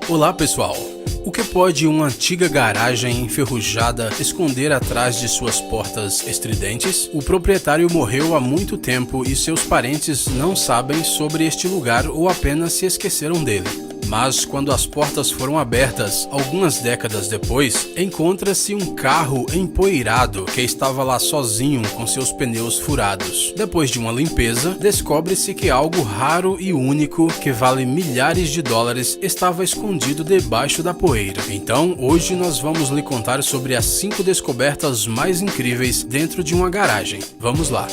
Olá pessoal, o que pode uma antiga garagem enferrujada esconder atrás de suas portas estridentes? O proprietário morreu há muito tempo e seus parentes não sabem sobre este lugar ou apenas se esqueceram dele. Mas quando as portas foram abertas, algumas décadas depois, encontra-se um carro empoeirado que estava lá sozinho com seus pneus furados. Depois de uma limpeza, descobre-se que algo raro e único, que vale milhares de dólares, estava escondido debaixo da poeira. Então, hoje nós vamos lhe contar sobre as 5 descobertas mais incríveis dentro de uma garagem. Vamos lá!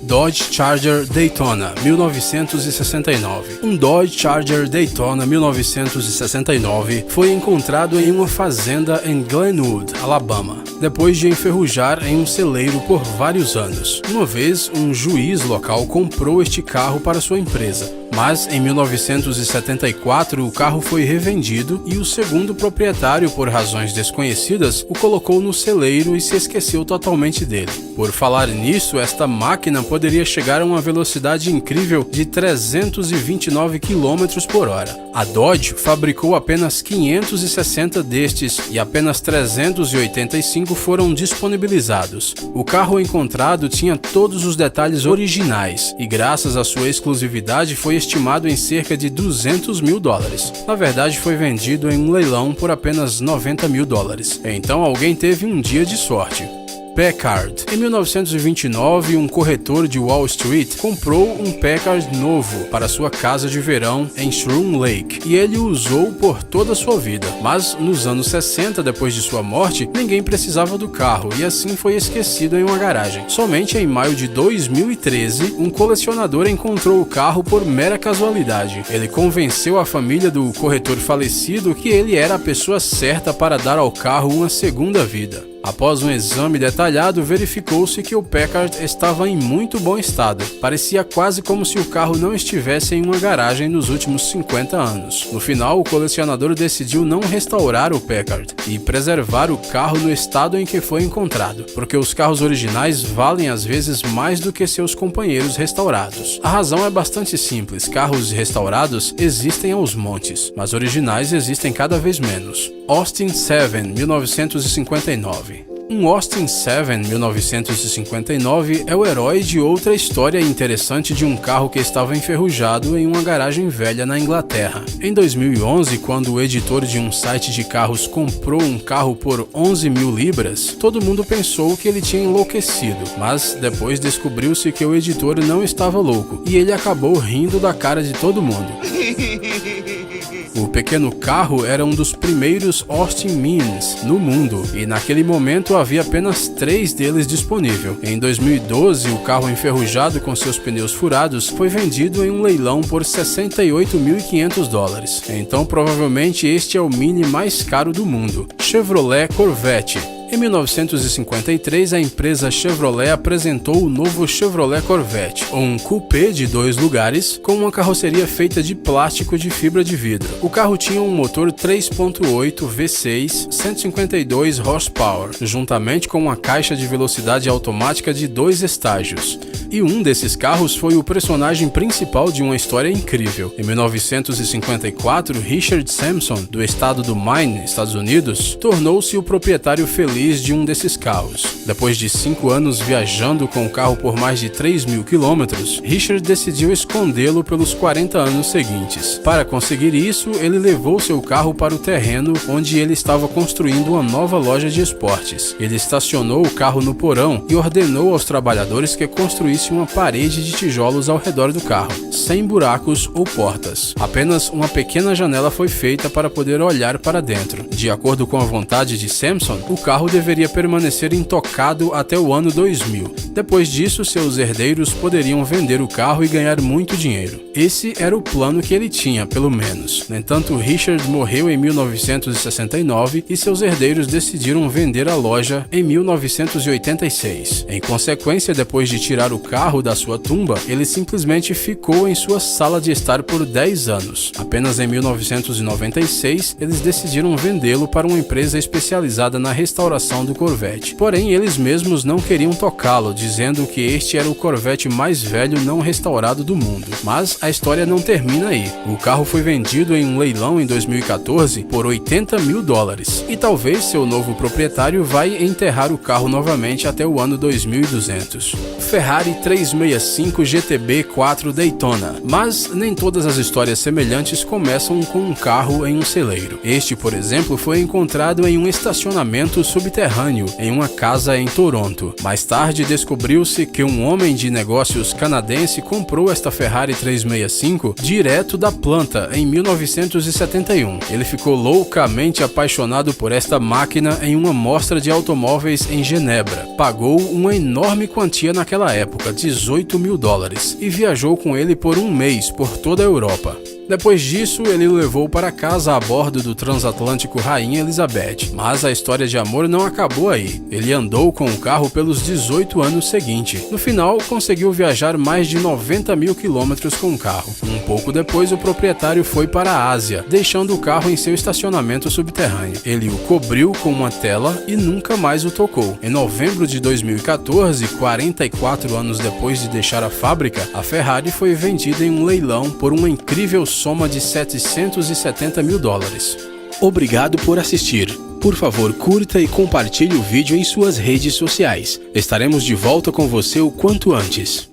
Dodge Charger Daytona 1969. Um Dodge Charger Daytona 1969 foi encontrado em uma fazenda em Glenwood, Alabama, depois de enferrujar em um celeiro por vários anos. Uma vez, um juiz local comprou este carro para sua empresa, mas em 1974 o carro foi revendido e o segundo proprietário, por razões desconhecidas, o colocou no celeiro e se esqueceu totalmente dele. Por falar nisso, esta máquina poderia chegar a uma velocidade incrível de 329 km por hora. A Dodge fabricou apenas 560 destes e apenas 385 foram disponibilizados. O carro encontrado tinha todos os detalhes originais e, graças à sua exclusividade, foi estimado em cerca de 200 mil dólares. Na verdade, foi vendido em um leilão por apenas 90 mil dólares. Então alguém teve um dia de sorte. Packard. Em 1929, um corretor de Wall Street comprou um Packard novo para sua casa de verão em Shroom Lake e ele o usou por toda a sua vida. Mas nos anos 60, depois de sua morte, ninguém precisava do carro e assim foi esquecido em uma garagem. Somente em maio de 2013, um colecionador encontrou o carro por mera casualidade. Ele convenceu a família do corretor falecido que ele era a pessoa certa para dar ao carro uma segunda vida. Após um exame detalhado, verificou-se que o Packard estava em muito bom estado. Parecia quase como se o carro não estivesse em uma garagem nos últimos 50 anos. No final, o colecionador decidiu não restaurar o Packard e preservar o carro no estado em que foi encontrado, porque os carros originais valem às vezes mais do que seus companheiros restaurados. A razão é bastante simples: carros restaurados existem aos montes, mas originais existem cada vez menos. Austin 7, 1959. Um Austin 7 1959 é o herói de outra história interessante de um carro que estava enferrujado em uma garagem velha na Inglaterra. Em 2011, quando o editor de um site de carros comprou um carro por 11 mil libras, todo mundo pensou que ele tinha enlouquecido, mas depois descobriu-se que o editor não estava louco e ele acabou rindo da cara de todo mundo. O pequeno carro era um dos primeiros Austin Mins no mundo e naquele momento havia apenas 3 deles disponível. Em 2012, o carro enferrujado com seus pneus furados foi vendido em um leilão por 68.500 dólares. Então provavelmente este é o Mini mais caro do mundo. Chevrolet Corvette. Em 1953, a empresa Chevrolet apresentou o novo Chevrolet Corvette, um coupé de 2 lugares com uma carroceria feita de plástico de fibra de vidro. O carro tinha um motor 3.8 V6, 152 horsepower, juntamente com uma caixa de velocidade automática de 2 estágios. E um desses carros foi o personagem principal de uma história incrível. Em 1954, Richard Sampson, do estado do Maine, Estados Unidos, tornou-se o proprietário feliz de um desses carros. Depois de 5 anos viajando com o carro por mais de 3.000 quilômetros, Richard decidiu escondê-lo pelos 40 anos seguintes. Para conseguir isso, ele levou seu carro para o terreno onde ele estava construindo uma nova loja de esportes. Ele estacionou o carro no porão e ordenou aos trabalhadores que construíssem uma parede de tijolos ao redor do carro, sem buracos ou portas. Apenas uma pequena janela foi feita para poder olhar para dentro. De acordo com a vontade de Sampson, o carro deveria permanecer intocado até o ano 2000. Depois disso, seus herdeiros poderiam vender o carro e ganhar muito dinheiro. Esse era o plano que ele tinha, pelo menos. No entanto, Richard morreu em 1969 e seus herdeiros decidiram vender a loja em 1986. Em consequência, depois de tirar o carro da sua tumba, ele simplesmente ficou em sua sala de estar por 10 anos. Apenas em 1996, eles decidiram vendê-lo para uma empresa especializada na restauração do Corvette. Porém, eles mesmos não queriam tocá-lo, dizendo que este era o Corvette mais velho não restaurado do mundo. Mas a história não termina aí. O carro foi vendido em um leilão em 2014 por $80 mil. E talvez seu novo proprietário vai enterrar o carro novamente até o ano 2200. Ferrari 365 GTB 4 Daytona. Mas nem todas as histórias semelhantes começam com um carro em um celeiro. Este, por exemplo, foi encontrado em um estacionamento subterrâneo em uma casa em Toronto. Mais tarde descobriu-se que um homem de negócios canadense comprou esta Ferrari 365 direto da planta em 1971. Ele ficou loucamente apaixonado por esta máquina em uma mostra de automóveis em Genebra. Pagou uma enorme quantia naquela época, $18 mil, e viajou com ele por um mês por toda a Europa. Depois disso, ele o levou para casa a bordo do transatlântico Rainha Elizabeth. Mas a história de amor não acabou aí. Ele andou com o carro pelos 18 anos seguintes. No final, conseguiu viajar mais de 90 mil quilômetros com o carro. Um pouco depois, o proprietário foi para a Ásia, deixando o carro em seu estacionamento subterrâneo. Ele o cobriu com uma tela e nunca mais o tocou. Em novembro de 2014, 44 anos depois de deixar a fábrica, a Ferrari foi vendida em um leilão por uma incrível soma de $770 mil. Obrigado por assistir. Por favor, curta e compartilhe o vídeo em suas redes sociais. Estaremos de volta com você o quanto antes.